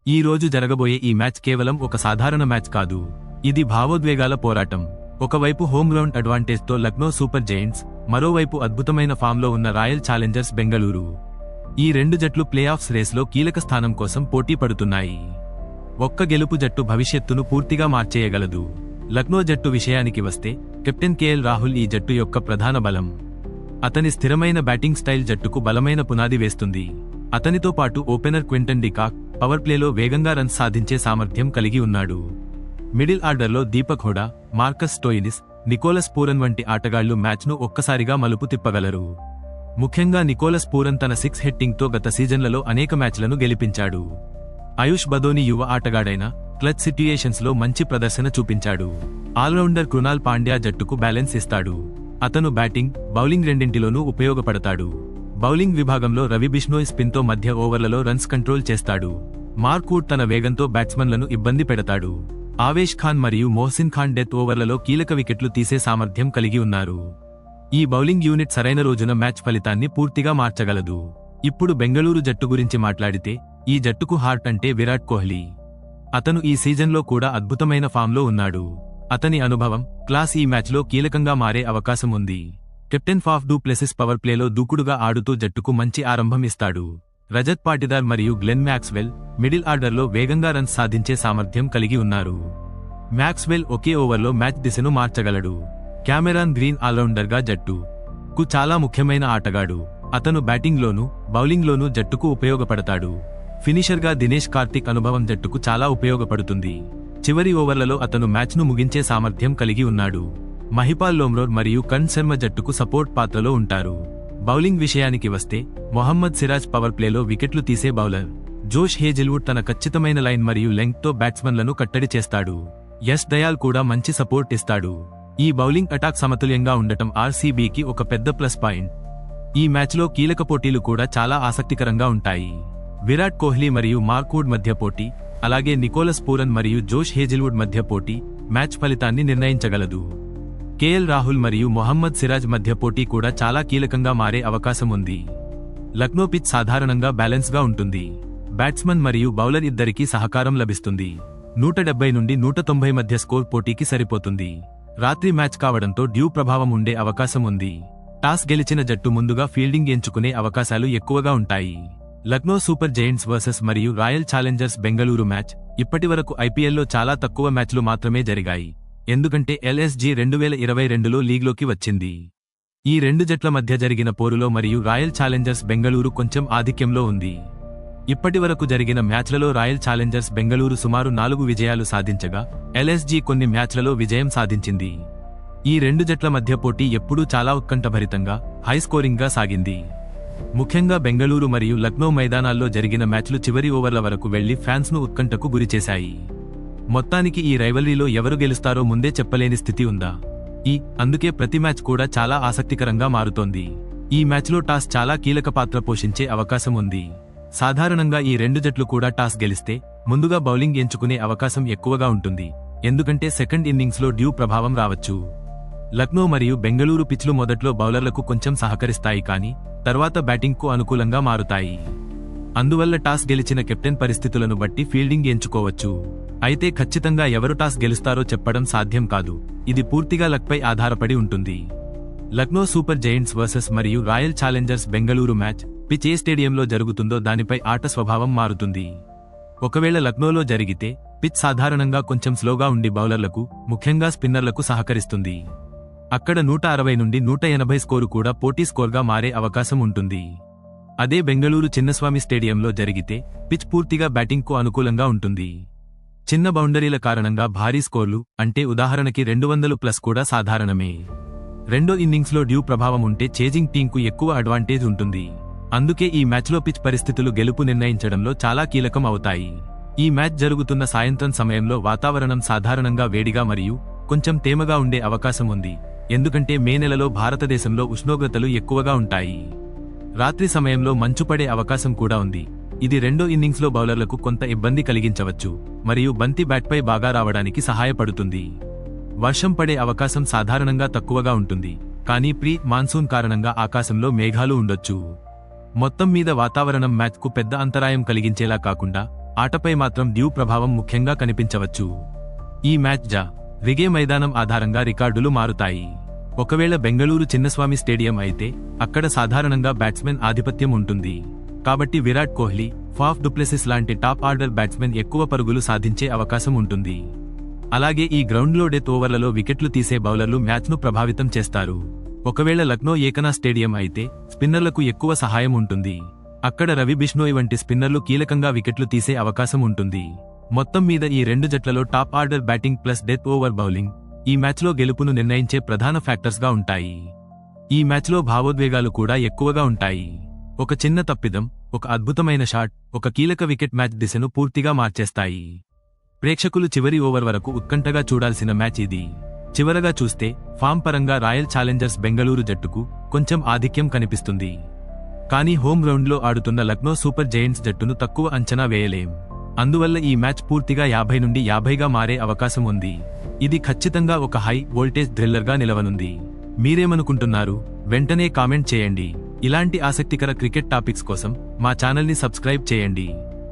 ఈ రోజు జరగబోయే ఈ మ్యాచ్ కేవలం ఒక సాధారణ మ్యాచ్ కాదు. ఇది భావోద్వేగాల పోరాటం. ఒకవైపు హోమ్ గ్రౌండ్ అడ్వాంటేజ్తో లక్నో సూపర్ జెయింట్స్, మరోవైపు అద్భుతమైన ఫామ్లో ఉన్న రాయల్ ఛాలెంజర్స్ బెంగళూరు. ఈ రెండు జట్లు ప్లేఆఫ్స్ రేస్లో కీలక స్థానం కోసం పోటీ పడుతున్నాయి. ఒక్క గెలుపు జట్టు భవిష్యత్తును పూర్తిగా మార్చేయగలదు. లక్నో జట్టు విషయానికి వస్తే కెప్టెన్ కేఎల్ రాహుల్ ఈ జట్టు యొక్క ప్రధాన బలం. అతని స్థిరమైన బ్యాటింగ్ స్టైల్ జట్టుకు బలమైన పునాది వేస్తుంది. అతనితో పాటు ఓపెనర్ క్వింటన్ డికాక్ పవర్ ప్లేలో వేగంగా రన్స్ సాధించే సామర్థ్యం కలిగి ఉన్నాడు. మిడిల్ ఆర్డర్లో Deepak Hooda, Marcus Stoinis, Nicholas Pooran వంటి ఆటగాళ్లు మ్యాచ్ను ఒక్కసారిగా మలుపు తిప్పగలరు. ముఖ్యంగా నికోలస్ పూరన్ తన 6 హిట్టింగ్తో గత సీజన్లలో అనేక మ్యాచ్లను గెలిపించాడు. ఆయుష్ బదోని యువ ఆటగాడైన క్లచ్ సిట్యుయేషన్స్లో మంచి ప్రదర్శన చూపించాడు. ఆల్రౌండర్ కృణాల్ పాండ్యా జట్టుకు బ్యాలెన్స్ ఇస్తాడు. అతను బ్యాటింగ్, బౌలింగ్ రెండింటిలోనూ ఉపయోగపడతాడు. బౌలింగ్ విభాగంలో రవి బిష్నోయ్ స్పిన్తో మధ్య ఓవర్లలో రన్స్ కంట్రోల్ చేస్తాడు. మార్క్ వుడ్ తన వేగంతో బ్యాట్స్మన్లను ఇబ్బంది పెడతాడు. ఆవేష్ ఖాన్ మరియు మొహసిన్ ఖాన్ డెత్ ఓవర్లలో కీలక వికెట్లు తీసే సామర్థ్యం కలిగి ఉన్నారు. ఈ బౌలింగ్ యూనిట్ సరైన రోజున మ్యాచ్ ఫలితాన్ని పూర్తిగా మార్చగలదు. ఇప్పుడు బెంగళూరు జట్టు గురించి మాట్లాడితే ఈ జట్టుకు హార్ట్ అంటే విరాట్ కోహ్లీ. అతను ఈ సీజన్లో కూడా అద్భుతమైన ఫామ్లో ఉన్నాడు. అతని అనుభవం, క్లాస్ ఈ మ్యాచ్లో కీలకంగా మారే అవకాశం ఉంది. Captain Faf du Plessis power ప్లేలో దూకుడుగా ఆడుతూ జట్టుకు మంచి ఆరంభం ఇస్తాడు. రజత్ పాటిదార్ మరియు గ్లెన్ మ్యాక్స్వెల్ మిడిల్ ఆర్డర్లో వేగంగా రన్స్ సాధించే సామర్థ్యం కలిగి ఉన్నారు. మ్యాక్స్వెల్ ఒకే ఓవర్లో మ్యాచ్ దిశను మార్చగలడు. కెమెరాన్ గ్రీన్ ఆల్రౌండర్గా జట్టుకు చాలా ముఖ్యమైన ఆటగాడు. అతను బ్యాటింగ్లోనూ, బౌలింగ్లోనూ జట్టుకు ఉపయోగపడతాడు. ఫినిషర్గా దినేష్ కార్తిక్ అనుభవం జట్టుకు చాలా ఉపయోగపడుతుంది. చివరి ఓవర్లలో అతను మ్యాచ్ను ముగించే సామర్థ్యం కలిగి ఉన్నాడు. మహిపాల్ లోమ్రోర్ మరియు కరణ్ శర్మ జట్టుకు సపోర్ట్ పాత్రలో ఉంటారు. బౌలింగ్ విషయానికి వస్తే మొహమ్మద్ సిరాజ్ పవర్ ప్లేలో వికెట్లు తీసే బౌలర్. జోష్ హేజిల్వుడ్ తన ఖచ్చితమైన లైన్ మరియు లెంగ్త్తో బ్యాట్స్మన్లను కట్టడి చేస్తాడు. యశ్ దయాల్ కూడా మంచి సపోర్ట్ ఇస్తాడు. ఈ బౌలింగ్ అటాక్ సమతుల్యంగా ఉండటం ఆర్సీబీకి ఒక పెద్ద ప్లస్ పాయింట్. ఈ మ్యాచ్లో కీలక పోటీలు కూడా చాలా ఆసక్తికరంగా ఉంటాయి. విరాట్ కోహ్లీ మరియు మార్క్ వుడ్ మధ్య పోటీ, అలాగే నికోలస్ పూరన్ మరియు జోష్ హేజిల్వుడ్ మధ్య పోటీ మ్యాచ్ ఫలితాన్ని నిర్ణయించగలదు. కేఎల్ రాహుల్ మరియు మొహమ్మద్ సిరాజ్ మధ్య పోటీ కూడా చాలా కీలకంగా మారే అవకాశం ఉంది. లక్నో పిచ్ సాధారణంగా బ్యాలెన్స్గా ఉంటుంది. బ్యాట్స్మన్ మరియు బౌలర్ ఇద్దరికీ సహకారం లభిస్తుంది. 170 నుండి 190 మధ్య స్కోర్ పోటీకి సరిపోతుంది. రాత్రి మ్యాచ్ కావడంతో డ్యూ ప్రభావం ఉండే అవకాశం ఉంది. టాస్ గెలిచిన జట్టు ముందుగా ఫీల్డింగ్ ఎంచుకునే అవకాశాలు ఎక్కువగా ఉంటాయి. లక్నో సూపర్ జెయింట్స్ వర్సెస్ మరియు రాయల్ ఛాలెంజర్స్ బెంగళూరు మ్యాచ్ ఇప్పటివరకు ఐపీఎల్లో చాలా తక్కువ మ్యాచ్లు మాత్రమే జరిగాయి. ఎందుకంటే ఎల్ఎస్జీ 2022లో లీగ్లోకి వచ్చింది. ఈ రెండు జట్ల మధ్య జరిగిన పోరులో మరియు రాయల్ ఛాలెంజర్స్ బెంగళూరు కొంచెం ఆధిక్యంలో ఉంది. ఇప్పటివరకు జరిగిన మ్యాచ్లలో రాయల్ ఛాలెంజర్స్ బెంగళూరు సుమారు 4 విజయాలు సాధించగా ఎల్ఎస్జీ కొన్ని మ్యాచ్లలో విజయం సాధించింది. ఈ రెండు జట్ల మధ్య పోటీ ఎప్పుడూ చాలా ఉత్కంఠభరితంగా, హై స్కోరింగ్గా సాగింది. ముఖ్యంగా బెంగళూరు మరియు లక్నో మైదానాల్లో జరిగిన మ్యాచ్లు చివరి ఓవర్ల వరకు వెళ్లి ఫ్యాన్స్ను ఉత్కంఠకు గురిచేశాయి. మొత్తానికి ఈ రైవల్రీలో ఎవరు గెలుస్తారో ముందే చెప్పలేని స్థితి ఉందా? అందుకే ప్రతి మ్యాచ్ కూడా చాలా ఆసక్తికరంగా మారుతోంది. ఈ మ్యాచ్లో టాస్ చాలా కీలక పాత్ర పోషించే అవకాశం ఉంది. సాధారణంగా ఈ రెండు జట్లు కూడా టాస్ గెలిస్తే ముందుగా బౌలింగ్ ఎంచుకునే అవకాశం ఎక్కువగా ఉంటుంది. ఎందుకంటే సెకండ్ ఇన్నింగ్స్లో డ్యూ ప్రభావం రావచ్చు. లక్నో మరియు బెంగళూరు పిచ్లు మొదట్లో బౌలర్లకు కొంచెం సహకరిస్తాయి, కానీ తర్వాత బ్యాటింగ్కు అనుకూలంగా మారుతాయి. అందువల్ల టాస్ గెలిచిన కెప్టెన్ పరిస్థితులను బట్టి ఫీల్డింగ్ ఎంచుకోవచ్చు. అయితే ఖచ్చితంగా ఎవరు టాస్ గెలుస్తారో చెప్పడం సాధ్యం కాదు. ఇది పూర్తిగా లక్పై ఆధారపడి ఉంటుంది. లక్నో సూపర్ జెయింట్స్ వర్సెస్ మరియు royal challengers Bengaluru match pitch ఏ స్టేడియంలో జరుగుతుందో దానిపై ఆట స్వభావం మారుతుంది. ఒకవేళ లక్నోలో జరిగితే పిచ్ సాధారణంగా కొంచెం స్లోగా ఉండి బౌలర్లకు, ముఖ్యంగా స్పిన్నర్లకు సహకరిస్తుంది. అక్కడ 160 నుండి 180 స్కోరు కూడా పోటీ స్కోర్గా మారే అవకాశం ఉంటుంది. అదే బెంగళూరు చిన్నస్వామి స్టేడియంలో జరిగితే పిచ్ పూర్తిగా బ్యాటింగ్కు అనుకూలంగా ఉంటుంది. చిన్న బౌండరీల కారణంగా భారీ స్కోర్లు, అంటే ఉదాహరణకి 200+ కూడా సాధారణమే. రెండో ఇన్నింగ్స్లో డ్యూ ప్రభావం ఉంటే చేజింగ్ టీంకు ఎక్కువ అడ్వాంటేజ్ ఉంటుంది. అందుకే ఈ మ్యాచ్లో పిచ్ పరిస్థితులు గెలుపు నిర్ణయించడంలో చాలా కీలకం అవుతాయి. ఈ మ్యాచ్ జరుగుతున్న సాయంత్రం సమయంలో వాతావరణం సాధారణంగా వేడిగా మరియు కొంచెం తేమగా ఉండే అవకాశం ఉంది. ఎందుకంటే మే నెలలో భారతదేశంలో ఉష్ణోగ్రతలు ఎక్కువగా ఉంటాయి. రాత్రి సమయంలో మంచు పడే అవకాశం కూడా ఉంది. ఇది రెండో ఇన్నింగ్స్లో బౌలర్లకు కొంత ఇబ్బంది కలిగించవచ్చు మరియు బంతి బ్యాట్పై బాగా రావడానికి సహాయపడుతుంది. వర్షం పడే అవకాశం సాధారణంగా తక్కువగా ఉంటుంది, కానీ ప్రీ మాన్సూన్ కారణంగా ఆకాశంలో మేఘాలు ఉండొచ్చు. మొత్తం మీద వాతావరణం మ్యాచ్కు పెద్ద అంతరాయం కలిగించేలా కాకుండా ఆటపై మాత్రం డ్యూ ప్రభావం ముఖ్యంగా కనిపించవచ్చు. ఈ మ్యాచ్ రిగే మైదానం ఆధారంగా రికార్డులు మారుతాయి. ఒకవేళ బెంగళూరు చిన్నస్వామి స్టేడియం అయితే అక్కడ సాధారణంగా బ్యాట్స్మెన్ ఆధిపత్యం ఉంటుంది. కాబట్టి విరాట్ కోహ్లీ, ఫాఫ్ డుప్లెసిస్ లాంటి టాప్ ఆర్డర్ బ్యాట్స్మెన్ ఎక్కువ పరుగులు సాధించే అవకాశం ఉంటుంది. అలాగే ఈ గ్రౌండ్లో డెత్ ఓవర్లలో వికెట్లు తీసే బౌలర్లు మ్యాచ్ను ప్రభావితం చేస్తారు. ఒకవేళ లక్నో ఏకనా స్టేడియం అయితే స్పిన్నర్లకు ఎక్కువ సహాయం ఉంటుంది. అక్కడ రవి బిష్నోయ్ వంటి స్పిన్నర్లు కీలకంగా వికెట్లు తీసే అవకాశం ఉంటుంది. మొత్తం మీద ఈ రెండు జట్లలో top order batting plus death over bowling ఈ మ్యాచ్లో గెలుపును నిర్ణయించే ప్రధాన ఫ్యాక్టర్స్గా ఉంటాయి. ఈ మ్యాచ్లో భావోద్వేగాలు కూడా ఎక్కువగా ఉంటాయి. ఒక చిన్న తప్పిదం, ఒక అద్భుతమైన షాట్, ఒక కీలక వికెట్ మ్యాచ్ దిశను పూర్తిగా మార్చేస్తాయి. ప్రేక్షకులు చివరి ఓవర్ వరకు ఉత్కంఠగా చూడాల్సిన మ్యాచ్ ఇది. చివరగా చూస్తే ఫామ్ పరంగా రాయల్ ఛాలెంజర్స్ బెంగళూరు జట్టుకు కొంచెం ఆధిక్యం కనిపిస్తుంది. కానీ హోమ్ గ్రౌండ్లో ఆడుతున్న లక్నో సూపర్ జైంట్స్ జట్టును తక్కువ అంచనా వేయలేం. అందువల్ల ఈ మ్యాచ్ పూర్తిగా 50 నుండి 50గా మారే అవకాశం ఉంది. ఇది ఖచ్చితంగా ఒక హై వోల్టేజ్ థ్రిల్లర్గా నిలవనుంది. మీరేమనుకుంటున్నారు? వెంటనే కామెంట్ చేయండి. ఇలాంటి ఆసక్తికర క్రికెట్ టాపిక్స్ కోసం మా ఛానల్ని సబ్స్క్రైబ్ చేయండి.